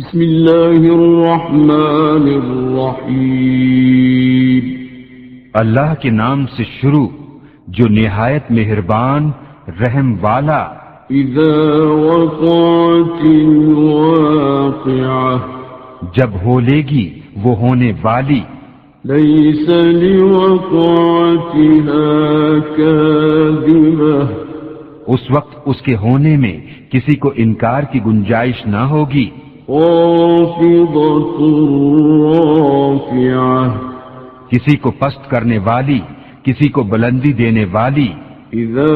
بسم اللہ الرحمن الرحیم اللہ کے نام سے شروع جو نہایت مہربان رحم والا۔ اذا وقعت الواقعہ جب ہولے گی وہ ہونے والی، لیس لوقعتها کاذبہ اس وقت اس کے ہونے میں کسی کو انکار کی گنجائش نہ ہوگی۔ خافضۃ رافعہ کسی کو پست کرنے والی، کسی کو بلندی دینے والی۔ اذا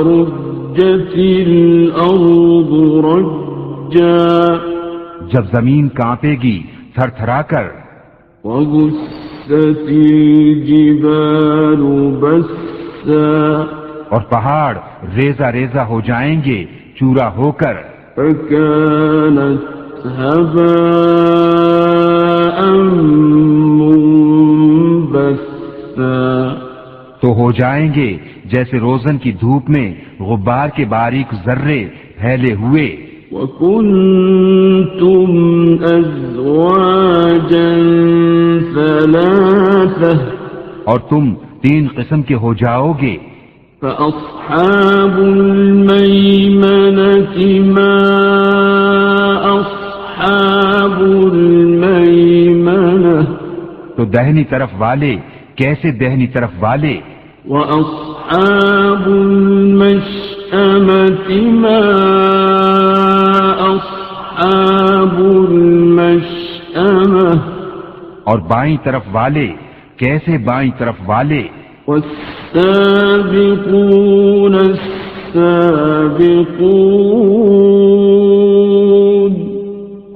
رجت الارض رجا جب زمین کانپے گی تھر تھرا کر۔ وبست الجبال بسا اور پہاڑ ریزہ ریزہ ہو جائیں گے چورا ہو کر۔ فكانت هباء منبثا تو ہو جائیں گے جیسے روزن کی دھوپ میں غبار کے باریک ذرے پھیلے ہوئے۔ وكنتم أزواجا ثلاثة اور تم 3 قسم کے ہو جاؤ گے۔ فأصحاب الميمنة ما أصحاب الميمنة تو دہنی طرف والے کیسے دہنی طرف والے۔ وأصحاب المشأمة ما أصحاب المشأمة اور بائیں طرف والے کیسے بائیں طرف والے۔ والسابقون السابقون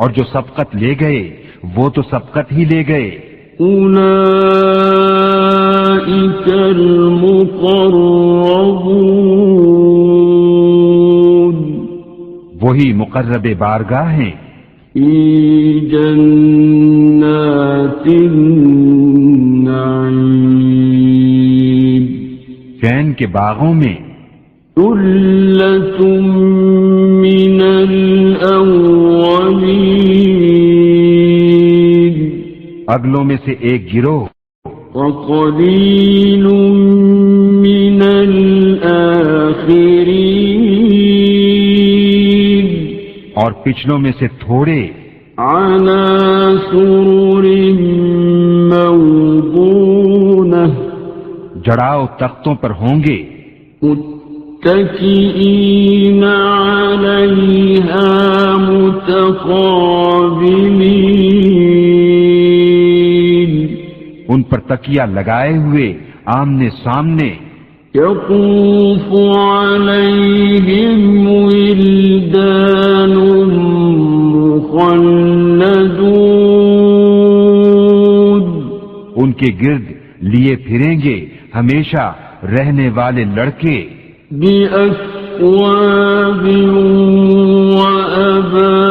اور جو سبقت لے گئے وہ تو سبقت ہی لے گئے۔ أولئك المقربون وہی مقرب بارگاہ ہیں۔ في جنات النعيم چین کے باغوں میں۔ ثلة من الأولين اگلوں میں سے ایک گروہ۔ وقليل من الآخرين اور پچھلوں میں سے تھوڑے۔ على سرر موضونة جڑاؤ تختوں پر ہوں گے۔ متكئين عليها متقابلين ان پر تکیہ لگائے ہوئے آمنے سامنے۔ يطوف عليهم ولدان مخلدون ان کے گرد لیے پھریں گے ہمیشہ رہنے والے لڑکے۔ بأكواب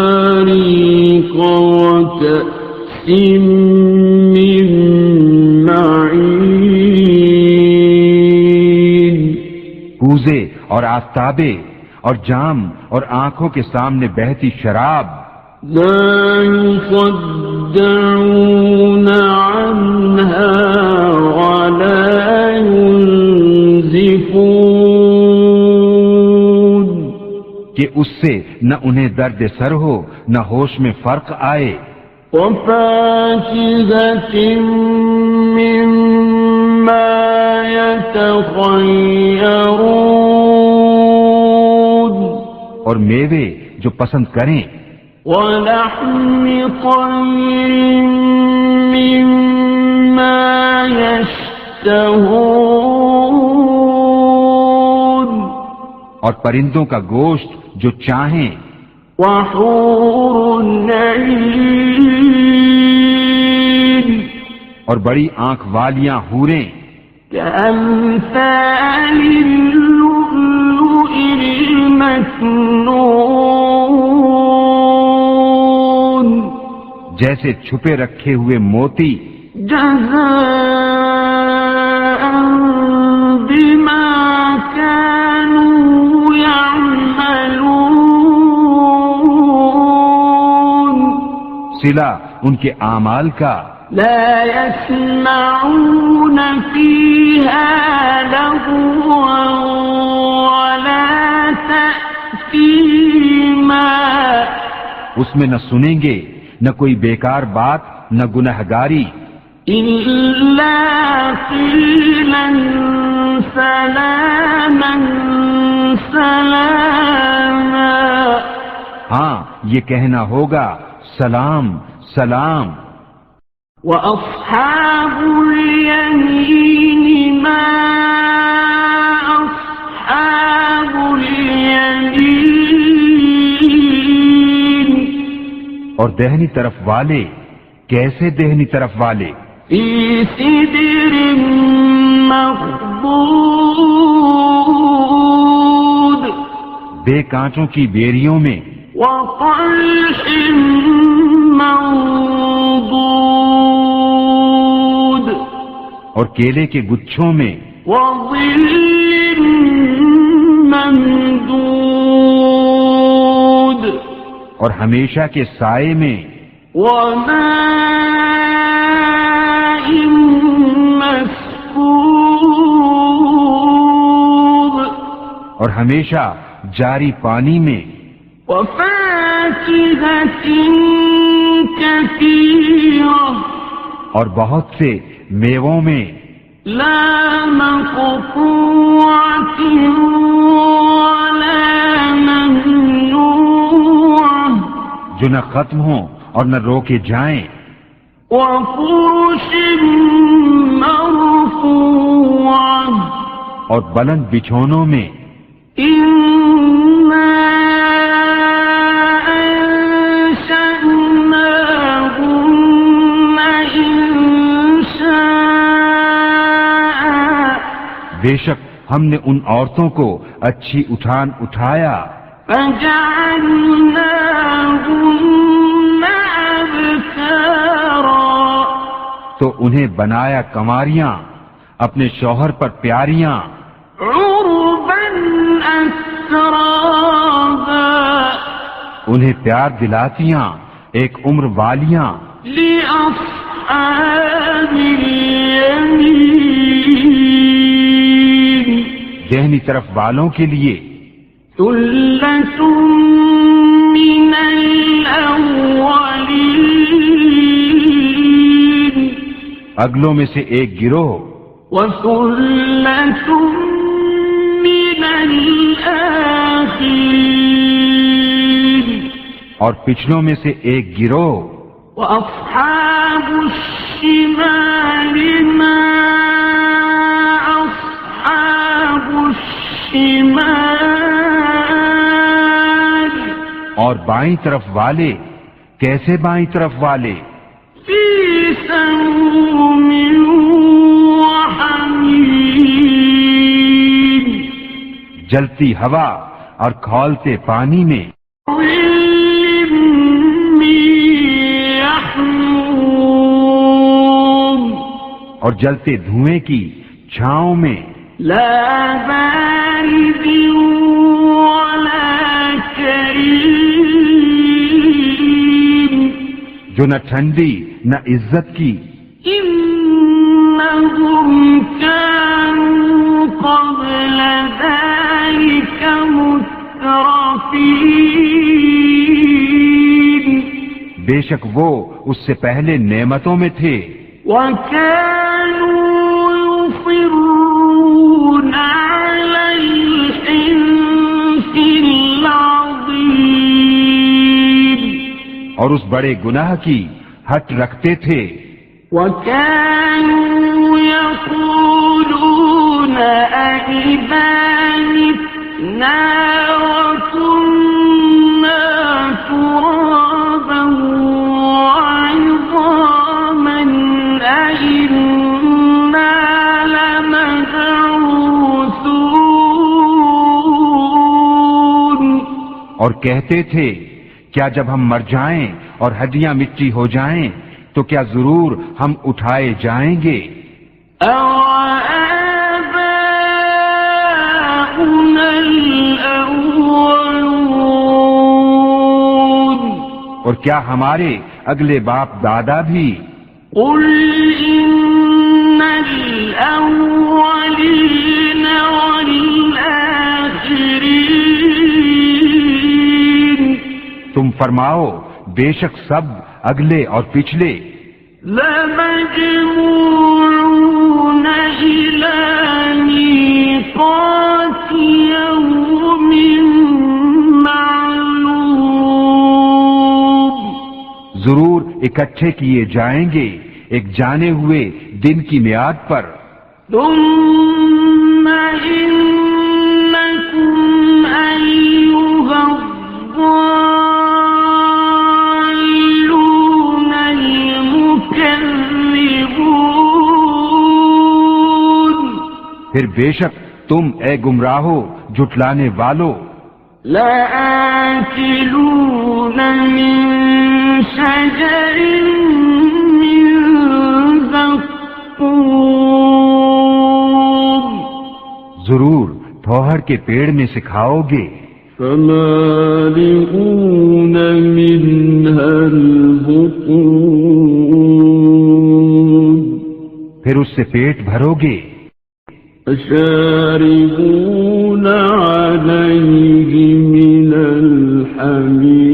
وأباريق وكأس من معين کوزے اور آفتابے اور جام اور آنکھوں کے سامنے بہتی شراب۔ لا يصدعون عنها ولا ينزفون کہ اس سے نہ انہیں درد سر ہو نہ ہوش میں فرق آئے۔ وفاكهة مما يتخيرون اور میوے جو پسند کریں۔ ولحم طير مما يشتهون اور پرندوں کا گوشت جو چاہیں۔ وحور عين اور بڑی آنکھ والیاں حوریں۔ كأمثال اللؤلؤ المكنون جیسے چھپے رکھے ہوئے موتی۔ جزاء بما كانوا يعملون صلہ ان کے اعمال کا، لا يسمعون فيها لغوا ولا تأثيما اس میں نہ سنیں گے نہ کوئی بیکار بات نہ گنہگاری، إلا قيلا سلاما سلاما ہاں یہ کہنا ہوگا سلام سلام۔ وأصحاب اليمين ما أصحاب اليمين اور دہنی طرف والے کیسے دہنی طرف والے، في سدر مخضود بے کانٹوں کی بیریوں میں، وطلح منضود اور کیلے کے گچھوں میں، وظل ممدود اور ہمیشہ کے سائے میں، وماء مسكوب اور ہمیشہ جاری پانی میں، وفاكهة كثيرة اور بہت سے میووں میں، لا مقطوعة ولا ممنوعة جو نہ ختم ہوں اور نہ روکے جائیں، وفرش مرفوعة اور بلند بچھونوں میں، إنا أنشأناهن إنشاء بے شک ہم نے ان عورتوں کو اچھی اٹھان اٹھایا، فجعلناهن أبكارا تو انہیں بنایا کنواریاں، اپنے شوہر پر پیاریاں، عربا أترابا انہیں پیار دلاتیاں، ایک عمر والیاں، لأصحاب اليمين دہنی طرف والوں کے لیے، ثلة من الأولين اگلوں میں سے ایک گروہ، وثلة من الآخرين اور پچھلوں میں سے ایک گروہ، وأصحاب الشمال ما أصحاب الشمال اور بائیں طرف والے کیسے بائیں طرف والے، في سموم وحميم جلتی ہوا اور کھولتے پانی میں، ظل من يحموم اور جلتے دھوئیں کی چھاؤں میں، لا بارد ولا كريم جو نہ ٹھنڈی نہ عزت کی، إنهم كانوا قبل ذلك مترفين بے شک وہ اس سے پہلے نعمتوں میں تھے، وكانوا يصرون على الحنث العظيم اور اس بڑے گناہ کی ہٹ رکھتے تھے، وكانوا يقولون أئذا متنا وكنا ترابا وعظاما أئنا لمبعوثون اور کہتے تھے کیا جب ہم مر جائیں اور ہڈیاں مٹی ہو جائیں تو کیا ضرور ہم اٹھائے جائیں گے، أَوَآبَاؤُنَا الْأَوَّلُونَ اور کیا ہمارے اگلے باپ دادا بھی. قل إن الأولين والآخرين تم فرماؤ بے شک سب اگلے اور پچھلے لمجموعون إلى ميقات يوم معلوم ضرور اکٹھے کیے جائیں گے ایک جانے ہوئے دن کی میعاد پر. ثم إنكم أيها الضالون المكذبون پھر بے شک تم اے گمراہو جھٹلانے والو لآكلون من شجر من زقوم ضرور تھوہر کے پیڑ میں سے کھاؤ گے. فمالئون منها البطون پھر اس سے پیٹ بھرو گے. فشاربون عليه من الحميم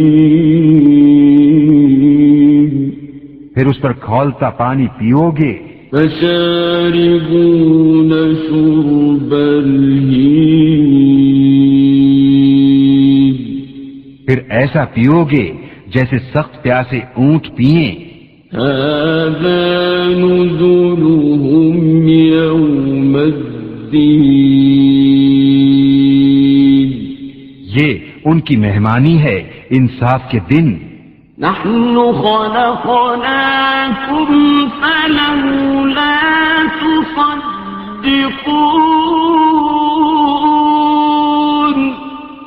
پھر اس پر کھولتا پانی پیو گے. فشاربون شرب الهيم پھر ایسا پیو گے جیسے سخت پیاسے اونٹ پئیں. هذا نزلهم يوم الدين یہ ان کی مہمانی ہے انصاف کے دن. نحن خلقناكم فلولا تصدقون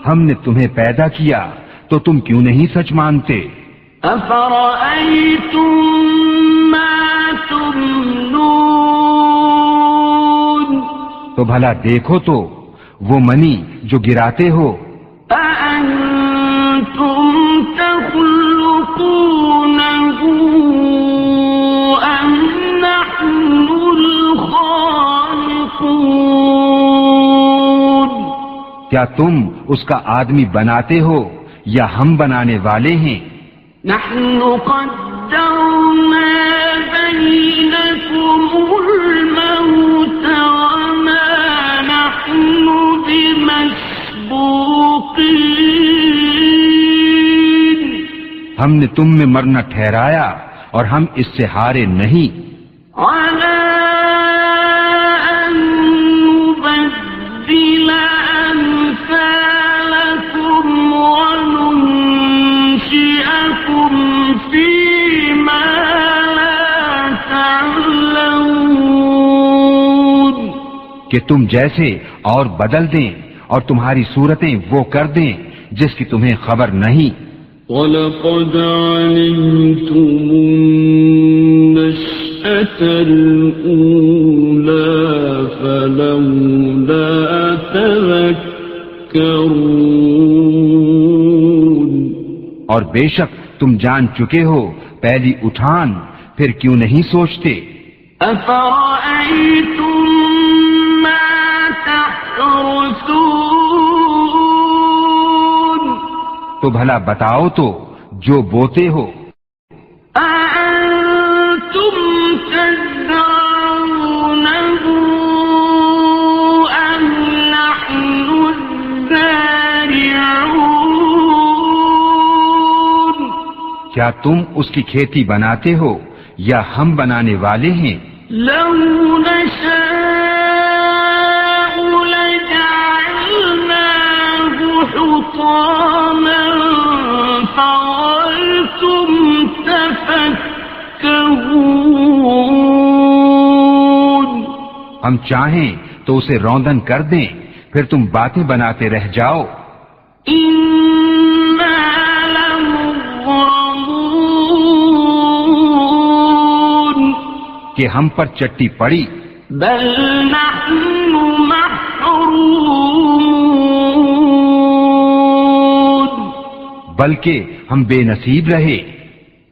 ہم نے تمہیں پیدا کیا تو تم کیوں نہیں سچ مانتے. أفرأيتم ما تمنون تو بھلا دیکھو تو وہ منی جو گراتے ہو. أأنتم تخلقونه أم نحن الخالقون کیا تم اس کا آدمی بناتے ہو یا ہم بنانے والے ہیں؟ نحن قدرنا بينكم الموت وما نحن بمسبوقين ہم نے تم میں مرنا ٹھہرایا اور ہم اس سے ہارے نہیں. على أن نبدل أمثالكم وننشئكم فيما لا تعلمون کہ تم جیسے اور بدل دیں اور تمہاری صورتیں وہ کر دیں جس کی تمہیں خبر نہیں. وَلَقَدْ عَلِمْتُمُ النَّشْأَةَ الْأُولَى فَلَوْلَا تَذَكَّرُونَ اور بے شک تم جان چکے ہو پہلی اٹھان پھر کیوں نہیں سوچتے. أَفَرَأَيْتُم مَّا تَحْرُثُونَ تو بھلا بتاؤ تو جو بوتے ہو. أَأَنتُمْ تَزْرَعُونَهُ أَمْ نَحْنُ الزَّارِعُونَ کیا تم اس کی کھیتی بناتے ہو یا ہم بنانے والے ہیں؟ لَوْ نَشَاءُ لَجَعَلْنَاهُ حُطَامًا فَظَلْتُمْ تَفَكَّهُونَ ہم چاہیں تو اسے روندن کر دیں پھر تم باتیں بناتے رہ جاؤ. إِنَّا لَمُغْرَمُونَ کہ ہم پر چٹی پڑی. بَلْ نَحْنُ مَحْرُومُونَ بلکہ ہم بے نصیب رہے.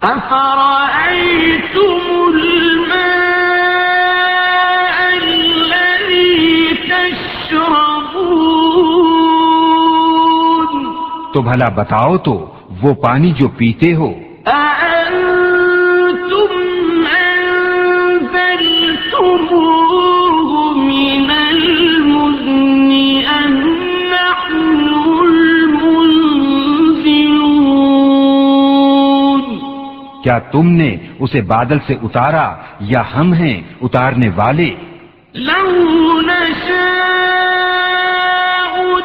أفرأيتم الماء الذي تشربون تو بھلا بتاؤ تو وہ پانی جو پیتے ہو، أأنتم أنزلتموه من المزن أم نحن المنزلون کیا تم نے اسے بادل سے اتارا یا ہم ہیں اتارنے والے؟ لو نشاء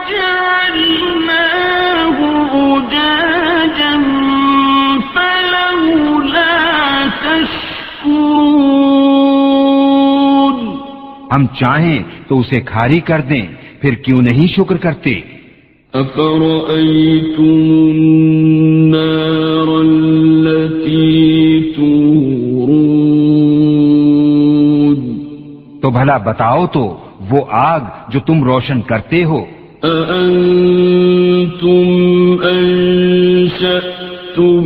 جعلناه أجاجا فلولا تشكرون ہم چاہیں تو اسے کھاری کر دیں، پھر کیوں نہیں شکر کرتے؟ أفرأيتم النار التي تورون تو بھلا بتاؤ تو وہ آگ جو تم روشن کرتے ہو، أأنتم أنشأتم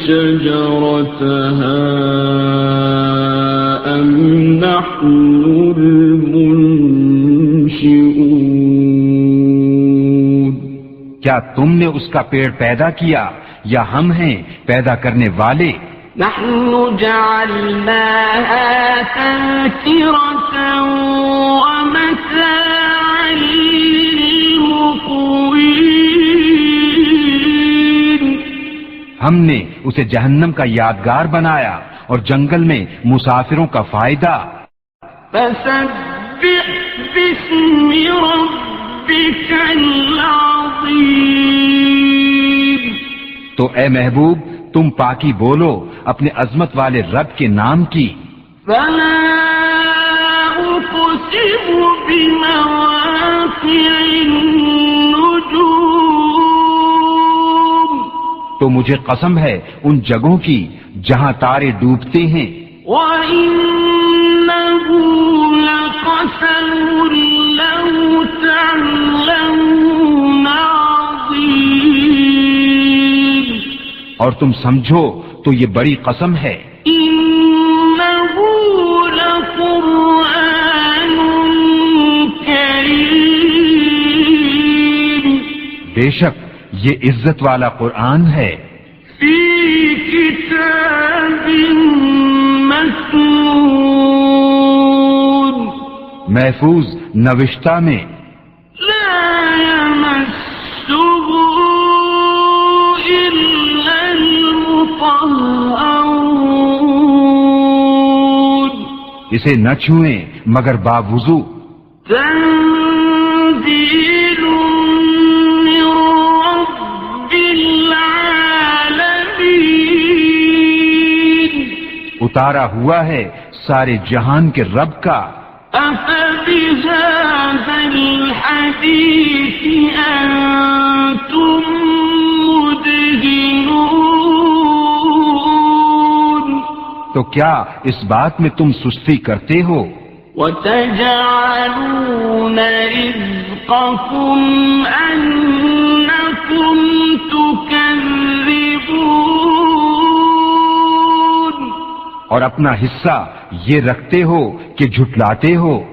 شجرتها أم نحن المنشئون کیا تم نے اس کا پیڑ پیدا کیا یا ہم ہیں پیدا کرنے والے؟ نحن جعلناها تذكرة ومتاعا للمقوين ہم نے اسے جہنم کا یادگار بنایا اور جنگل میں مسافروں کا فائدہ۔ فسبح باسم ربك العظيم تو اے محبوب تم پاکی بولو اپنے عظمت والے رب کے نام کی۔ فلا أقسم بمواقع النجوم تو مجھے قسم ہے ان جگہوں کی جہاں تارے ڈوبتے ہیں۔ وَإِنَّهُ لَقَسَمٌ لَوْ تَعْلَمُونَ عَظِيمٌ اور تم سمجھو تو یہ بڑی قسم ہے۔ إِنَّهُ لَقُرْآنٌ كَرِيمٌ بے شک یہ عزت والا قرآن ہے، فِي كِتَابٍ مَّكْنُونٍ محفوظ نوشتہ میں، لا يمسه إلا المطهرون اسے نہ چھوئیں مگر باوضو، تنزيل من رب العالمين اتارا ہوا ہے سارے جہان کے رب کا۔ أفبهذا الحديث أنتم مدهنون تو کیا اس بات میں تم سستی کرتے ہو؟ وتجعلون رزقكم أنكم تكذبون اور اپنا حصہ یہ رکھتے ہو کہ جھٹلاتے ہو۔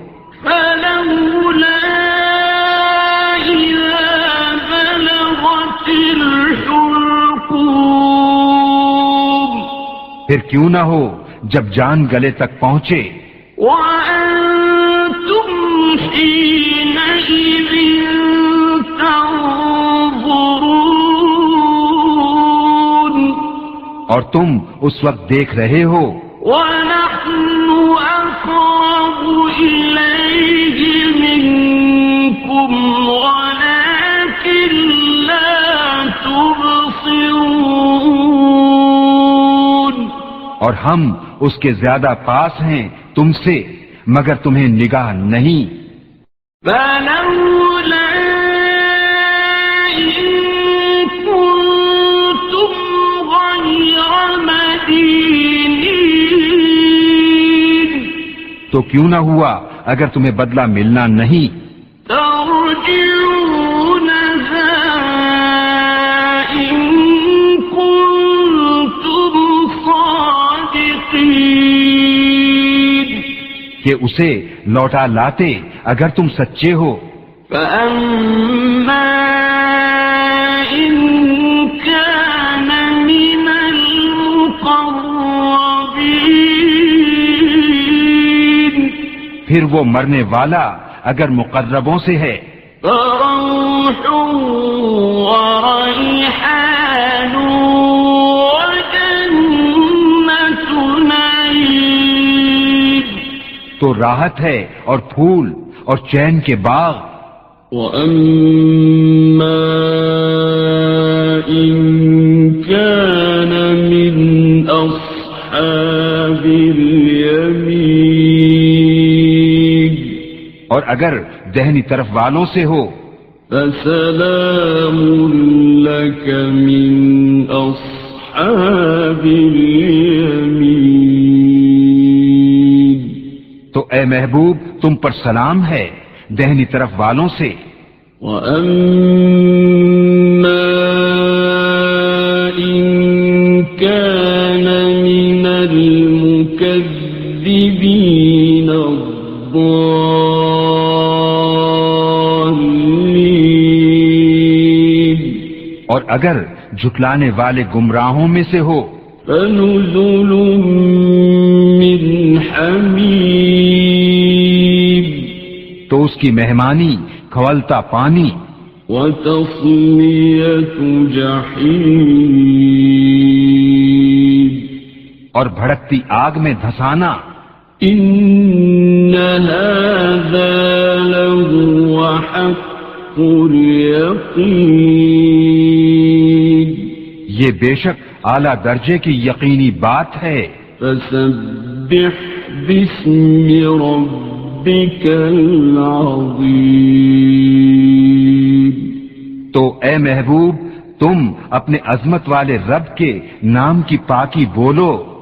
فلولا إذا بلغت الحلقوم پھر کیوں نہ ہو جب جان گلے تک پہنچے، وأنتم حينئذ تنظرون اور تم اس وقت دیکھ رہے ہو، ونحن أقرب إليه منكم ولكن لا تبصرون اور ہم اس کے زیادہ پاس ہیں تم سے مگر تمہیں نگاہ نہیں۔ فلولا إن كنتم غير مدينين تو کیوں نہ ہوا اگر تمہیں بدلہ ملنا نہیں، ترجعونها إن كنتم صادقين کہ اسے لوٹا لاتے اگر تم سچے ہو. فأما إن كان من المقربين پھر وہ مرنے والا اگر مقربوں سے ہے فروح وريحان وجنة نعيم تو راحت ہے اور پھول اور چین کے باغ. وَأَمَّا إِن كَانَ مِنْ أَصْحَابِ الْيَمِينِ اور اگر دہنی طرف والوں سے ہو فَسَلَامٌ لَكَ مِنْ أَصْحَابِ الْيَمِينِ تو اے محبوب تم پر سلام ہے دہنی طرف والوں سے. وَأَمَّا إِن كَانَ مِنَ الْمُكَذِّبِينَ الضَّالِّينَ اور اگر جھٹلانے والے گمراہوں میں سے ہو فَنُزُلٌ مِّنْ حَمِيمٍ تو اس کی مہمانی کھولتا پانی. وَتَصْلِيَةُ جَحِيمٍ اور بھڑکتی آگ میں دھسانا. إِنَّ هَذَا لَهُوَ حَقُّ الْيَقِينِ یہ بے شک اعلیٰ درجے کی یقینی بات ہے. فَسَبِّحْ بِاسْمِ رَبِّكَ الْعَظِيمِ تو اے محبوب تم اپنے عظمت والے رب کے نام کی پاکی بولو.